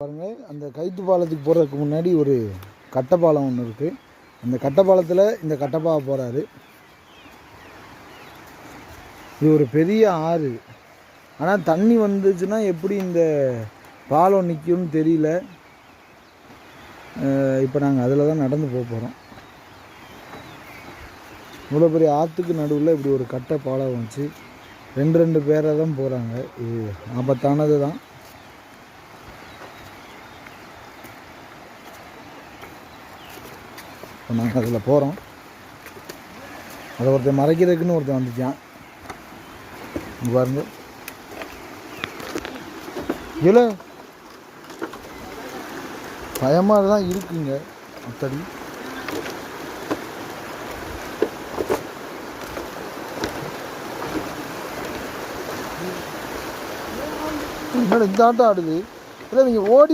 பாருங்கள், அந்த கைத்து பாலத்துக்கு போகிறதுக்கு முன்னாடி ஒரு கட்டப்பாலம் ஒன்று இருக்குது. அந்த கட்டப்பாலத்தில் இந்த கட்டப்பாவை போகிறாரு. இது ஒரு பெரிய ஆறு. ஆனால் தண்ணி வந்துச்சுன்னா எப்படி இந்த பாலம் நிற்கும்னு தெரியல. இப்போ நாங்கள் அதில் தான் நடந்து போக போகிறோம். இவ்வளோ பெரிய ஆற்றுக்கு நடுவில் இப்படி ஒரு கட்டை பாலம் வச்சு ரெண்டு பேரை தான் போகிறாங்க. இது ஆபத்தானது தான். இப்போ நாங்கள் அதில் போகிறோம். அதை ஒருத்தர் மறைக்கிறதுக்குன்னு ஒருத்தர் வந்துச்சான். பாருங்க, இல்லை பயமாக தான் இருக்குங்க. அத்தடி என்னோட இந்த ஆட்டம் ஆடுது. இல்லை நீங்கள் ஓடி